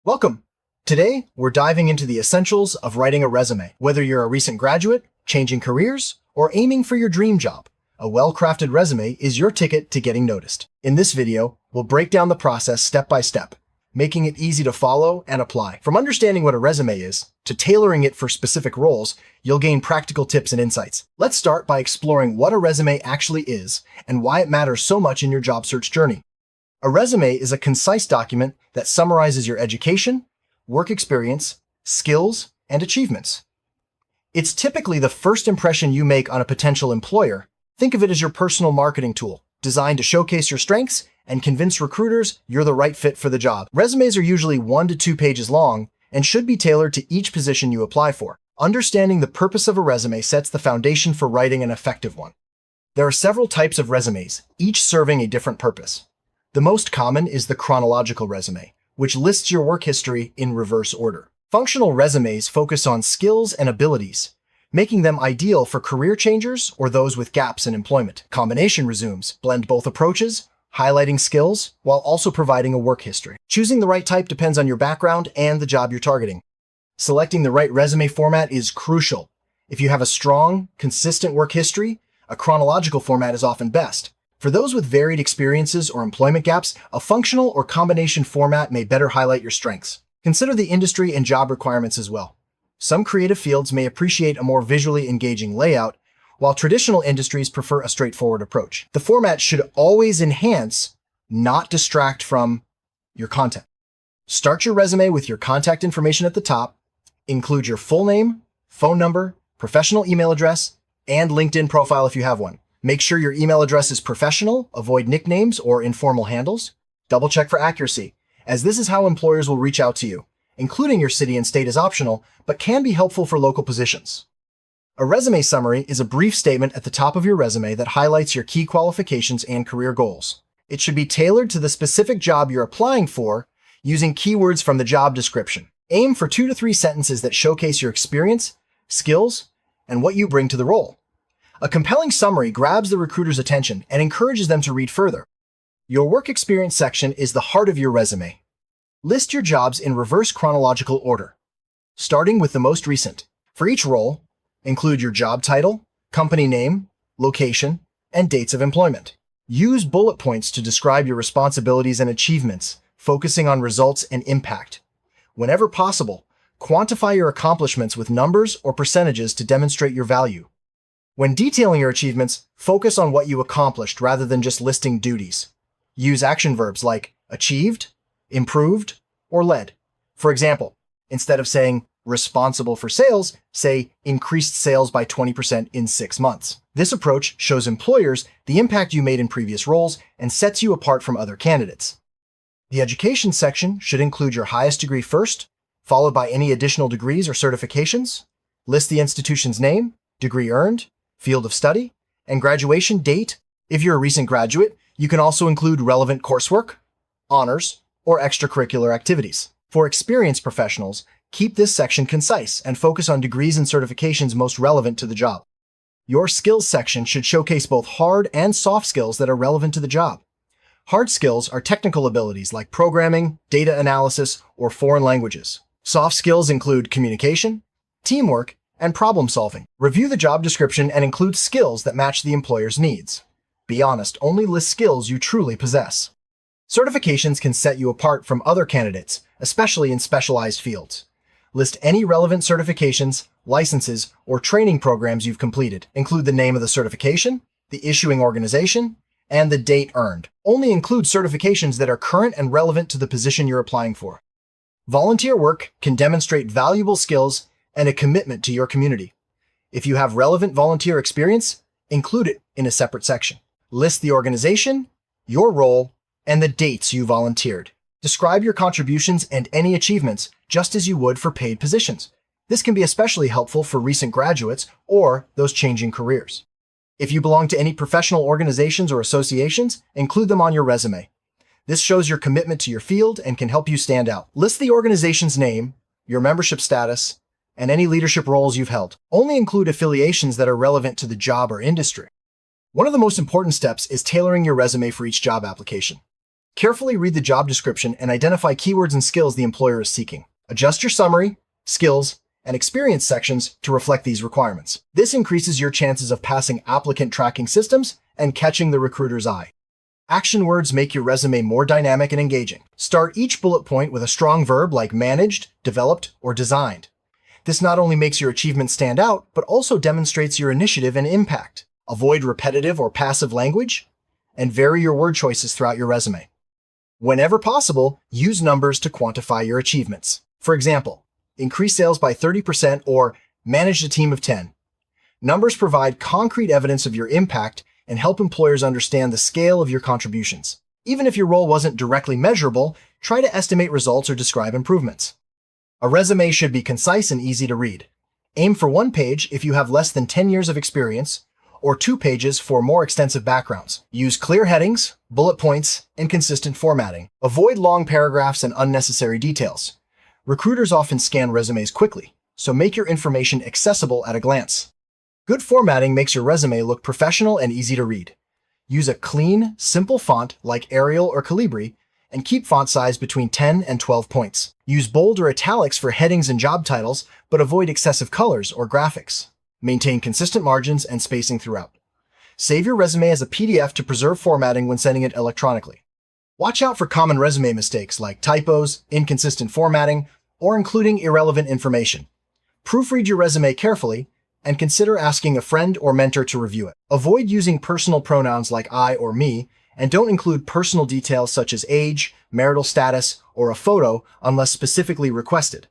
Welcome! Today, we're diving into the essentials of writing a resume. Whether you're a recent graduate, changing careers, or aiming for your dream job, a well-crafted resume is your ticket to getting noticed. In this video, we'll break down the process step by step, making it easy to follow and apply. From understanding what a resume is, to tailoring it for specific roles, you'll gain practical tips and insights. Let's start by exploring what a resume actually is and why it matters so much in your job search journey. A resume is a concise document that summarizes your education, work experience, skills, and achievements. It's typically the first impression you make on a potential employer. Think of it as your personal marketing tool, designed to showcase your strengths and convince recruiters you're the right fit for the job. Resumes are usually 1 to 2 pages long and should be tailored to each position you apply for. Understanding the purpose of a resume sets the foundation for writing an effective one. There are several types of resumes, each serving a different purpose. The most common is the chronological resume, which lists your work history in reverse order. Functional resumes focus on skills and abilities, making them ideal for career changers or those with gaps in employment. Combination resumes blend both approaches, highlighting skills while also providing a work history. Choosing the right type depends on your background and the job you're targeting. Selecting the right resume format is crucial. If you have a strong, consistent work history, a chronological format is often best. For those with varied experiences or employment gaps, a functional or combination format may better highlight your strengths. Consider the industry and job requirements as well. Some creative fields may appreciate a more visually engaging layout, while traditional industries prefer a straightforward approach. The format should always enhance, not distract from, your content. Start your resume with your contact information at the top. Include your full name, phone number, professional email address, and LinkedIn profile if you have one. Make sure your email address is professional, avoid nicknames or informal handles. Double check for accuracy, as this is how employers will reach out to you. Including your city and state is optional, but can be helpful for local positions. A resume summary is a brief statement at the top of your resume that highlights your key qualifications and career goals. It should be tailored to the specific job you're applying for, using keywords from the job description. Aim for 2 to 3 sentences that showcase your experience, skills, and what you bring to the role. A compelling summary grabs the recruiter's attention and encourages them to read further. Your work experience section is the heart of your resume. List your jobs in reverse chronological order, starting with the most recent. For each role, include your job title, company name, location, and dates of employment. Use bullet points to describe your responsibilities and achievements, focusing on results and impact. Whenever possible, quantify your accomplishments with numbers or percentages to demonstrate your value. When detailing your achievements, focus on what you accomplished rather than just listing duties. Use action verbs like achieved, improved, or led. For example, instead of saying responsible for sales, say increased sales by 20% in 6 months. This approach shows employers the impact you made in previous roles and sets you apart from other candidates. The education section should include your highest degree first, followed by any additional degrees or certifications. List the institution's name, degree earned, field of study, and graduation date. If you're a recent graduate, you can also include relevant coursework, honors, or extracurricular activities. For experienced professionals, keep this section concise and focus on degrees and certifications most relevant to the job. Your skills section should showcase both hard and soft skills that are relevant to the job. Hard skills are technical abilities like programming, data analysis, or foreign languages. Soft skills include communication, teamwork, and problem solving. Review the job description and include skills that match the employer's needs. Be honest, only list skills you truly possess. Certifications can set you apart from other candidates, especially in specialized fields. List any relevant certifications, licenses, or training programs you've completed. Include the name of the certification, the issuing organization, and the date earned. Only include certifications that are current and relevant to the position you're applying for. Volunteer work can demonstrate valuable skills and a commitment to your community. If you have relevant volunteer experience, include it in a separate section. List the organization, your role, and the dates you volunteered. Describe your contributions and any achievements just as you would for paid positions. This can be especially helpful for recent graduates or those changing careers. If you belong to any professional organizations or associations, include them on your resume. This shows your commitment to your field and can help you stand out. List the organization's name, your membership status, and any leadership roles you've held. Only include affiliations that are relevant to the job or industry. One of the most important steps is tailoring your resume for each job application. Carefully read the job description and identify keywords and skills the employer is seeking. Adjust your summary, skills, and experience sections to reflect these requirements. This increases your chances of passing applicant tracking systems and catching the recruiter's eye. Action words make your resume more dynamic and engaging. Start each bullet point with a strong verb like managed, developed, or designed. This not only makes your achievements stand out, but also demonstrates your initiative and impact. Avoid repetitive or passive language, and vary your word choices throughout your resume. Whenever possible, use numbers to quantify your achievements. For example, increase sales by 30% or managed a team of 10. Numbers provide concrete evidence of your impact and help employers understand the scale of your contributions. Even if your role wasn't directly measurable, try to estimate results or describe improvements. A resume should be concise and easy to read. Aim for 1 page if you have less than 10 years of experience, or 2 pages for more extensive backgrounds. Use clear headings, bullet points, and consistent formatting. Avoid long paragraphs and unnecessary details. Recruiters often scan resumes quickly, so make your information accessible at a glance. Good formatting makes your resume look professional and easy to read. Use a clean, simple font like Arial or Calibri, and keep font size between 10 and 12 points. Use bold or italics for headings and job titles, but avoid excessive colors or graphics. Maintain consistent margins and spacing throughout. Save your resume as a PDF to preserve formatting when sending it electronically. Watch out for common resume mistakes like typos, inconsistent formatting, or including irrelevant information. Proofread your resume carefully, and consider asking a friend or mentor to review it. Avoid using personal pronouns like I or me, and don't include personal details such as age, marital status, or a photo unless specifically requested.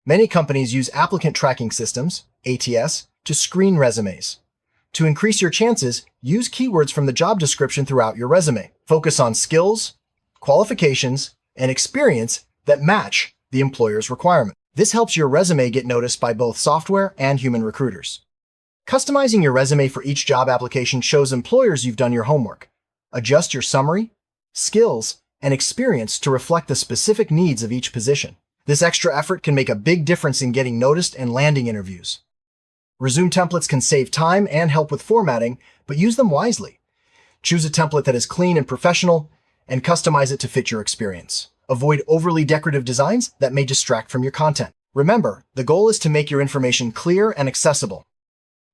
Many companies use applicant tracking systems, ATS, to screen resumes. To increase your chances, use keywords from the job description throughout your resume. Focus on skills, qualifications, and experience that match the employer's requirement. This helps your resume get noticed by both software and human recruiters. Customizing your resume for each job application shows employers you've done your homework. Adjust your summary, skills, and experience to reflect the specific needs of each position. This extra effort can make a big difference in getting noticed and landing interviews. Resume templates can save time and help with formatting, but use them wisely. Choose a template that is clean and professional, and customize it to fit your experience. Avoid overly decorative designs that may distract from your content. Remember, the goal is to make your information clear and accessible.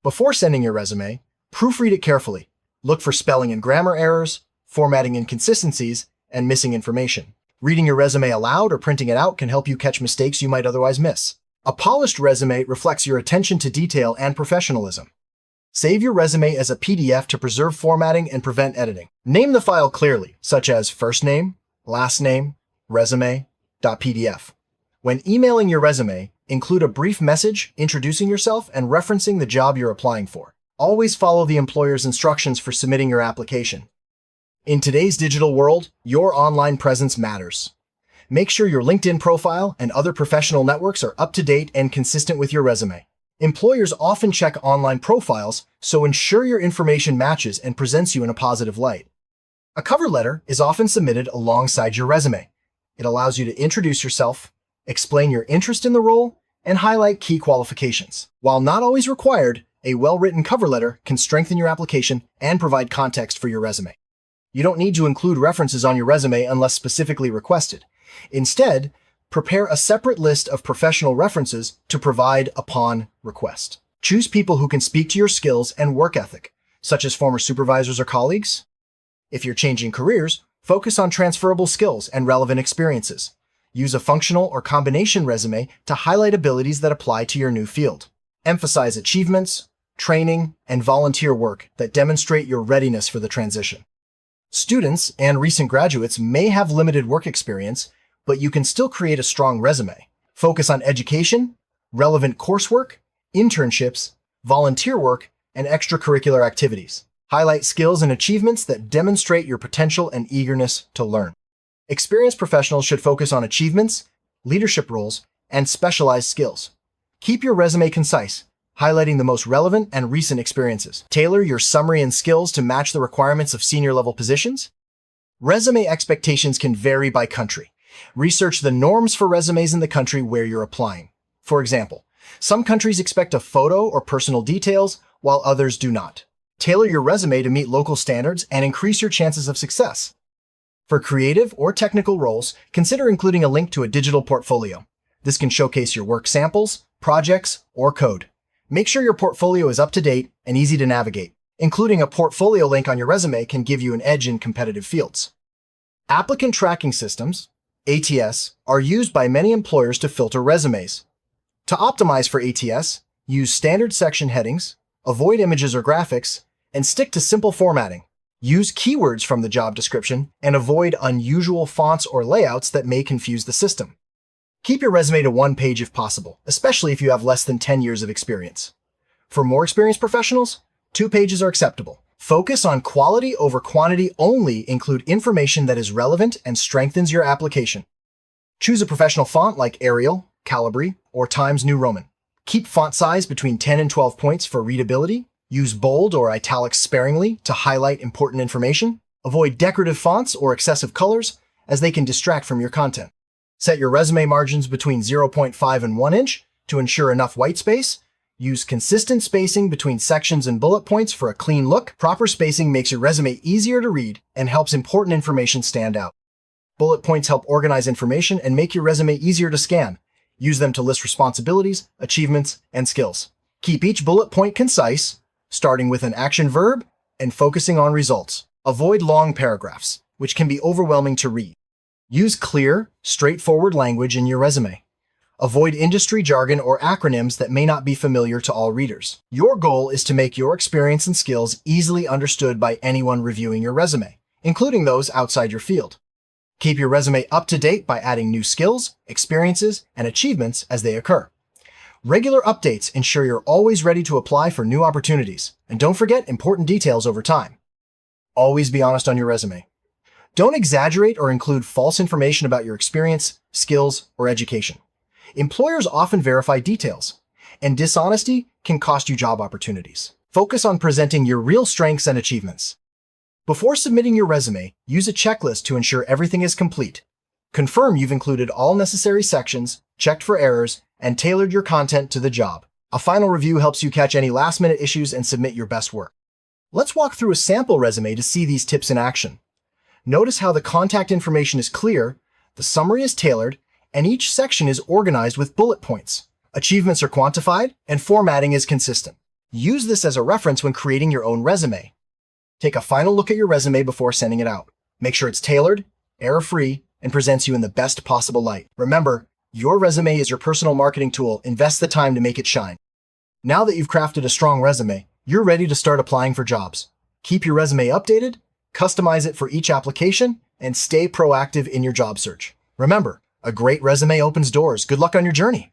Before sending your resume, proofread it carefully. Look for spelling and grammar errors, formatting inconsistencies, and missing information. Reading your resume aloud or printing it out can help you catch mistakes you might otherwise miss. A polished resume reflects your attention to detail and professionalism. Save your resume as a PDF to preserve formatting and prevent editing. Name the file clearly, such as first name, last name, resume.pdf. When emailing your resume, include a brief message introducing yourself and referencing the job you're applying for. Always follow the employer's instructions for submitting your application. In today's digital world, your online presence matters. Make sure your LinkedIn profile and other professional networks are up to date and consistent with your resume. Employers often check online profiles, so ensure your information matches and presents you in a positive light. A cover letter is often submitted alongside your resume. It allows you to introduce yourself, explain your interest in the role, and highlight key qualifications. While not always required, a well-written cover letter can strengthen your application and provide context for your resume. You don't need to include references on your resume unless specifically requested. Instead, prepare a separate list of professional references to provide upon request. Choose people who can speak to your skills and work ethic, such as former supervisors or colleagues. If you're changing careers, focus on transferable skills and relevant experiences. Use a functional or combination resume to highlight abilities that apply to your new field. Emphasize achievements, training, and volunteer work that demonstrate your readiness for the transition. Students and recent graduates may have limited work experience, but you can still create a strong resume. Focus on education, relevant coursework, internships, volunteer work, and extracurricular activities. Highlight skills and achievements that demonstrate your potential and eagerness to learn. Experienced professionals should focus on achievements, leadership roles, and specialized skills. Keep your resume concise, highlighting the most relevant and recent experiences. Tailor your summary and skills to match the requirements of senior-level positions. Resume expectations can vary by country. Research the norms for resumes in the country where you're applying. For example, some countries expect a photo or personal details, while others do not. Tailor your resume to meet local standards and increase your chances of success. For creative or technical roles, consider including a link to a digital portfolio. This can showcase your work samples, projects, or code. Make sure your portfolio is up to date and easy to navigate. Including a portfolio link on your resume can give you an edge in competitive fields. Applicant tracking systems, ATS, are used by many employers to filter resumes. To optimize for ATS, use standard section headings, avoid images or graphics, and stick to simple formatting. Use keywords from the job description and avoid unusual fonts or layouts that may confuse the system. Keep your resume to one page if possible, especially if you have less than 10 years of experience. For more experienced professionals, 2 pages are acceptable. Focus on quality over quantity only. Include information that is relevant and strengthens your application. Choose a professional font like Arial, Calibri, or Times New Roman. Keep font size between 10 and 12 points for readability. Use bold or italics sparingly to highlight important information. Avoid decorative fonts or excessive colors, as they can distract from your content. Set your resume margins between 0.5 and 1 inch to ensure enough white space. Use consistent spacing between sections and bullet points for a clean look. Proper spacing makes your resume easier to read and helps important information stand out. Bullet points help organize information and make your resume easier to scan. Use them to list responsibilities, achievements, and skills. Keep each bullet point concise, starting with an action verb and focusing on results. Avoid long paragraphs, which can be overwhelming to read. Use clear, straightforward language in your resume. Avoid industry jargon or acronyms that may not be familiar to all readers. Your goal is to make your experience and skills easily understood by anyone reviewing your resume, including those outside your field. Keep your resume up to date by adding new skills, experiences, and achievements as they occur. Regular updates ensure you're always ready to apply for new opportunities. And don't forget important details over time. Always be honest on your resume. Don't exaggerate or include false information about your experience, skills, or education. Employers often verify details, and dishonesty can cost you job opportunities. Focus on presenting your real strengths and achievements. Before submitting your resume, use a checklist to ensure everything is complete. Confirm you've included all necessary sections, checked for errors, and tailored your content to the job. A final review helps you catch any last-minute issues and submit your best work. Let's walk through a sample resume to see these tips in action. Notice how the contact information is clear, the summary is tailored, and each section is organized with bullet points. Achievements are quantified, and formatting is consistent. Use this as a reference when creating your own resume. Take a final look at your resume before sending it out. Make sure it's tailored, error-free, and presents you in the best possible light. Remember, your resume is your personal marketing tool. Invest the time to make it shine. Now that you've crafted a strong resume, you're ready to start applying for jobs. Keep your resume updated, customize it for each application, and stay proactive in your job search. Remember, a great resume opens doors. Good luck on your journey.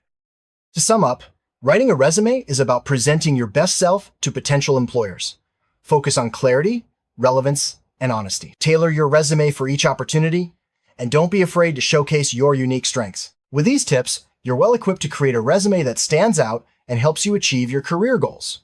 To sum up, writing a resume is about presenting your best self to potential employers. Focus on clarity, relevance, and honesty. Tailor your resume for each opportunity, and don't be afraid to showcase your unique strengths. With these tips, you're well equipped to create a resume that stands out and helps you achieve your career goals.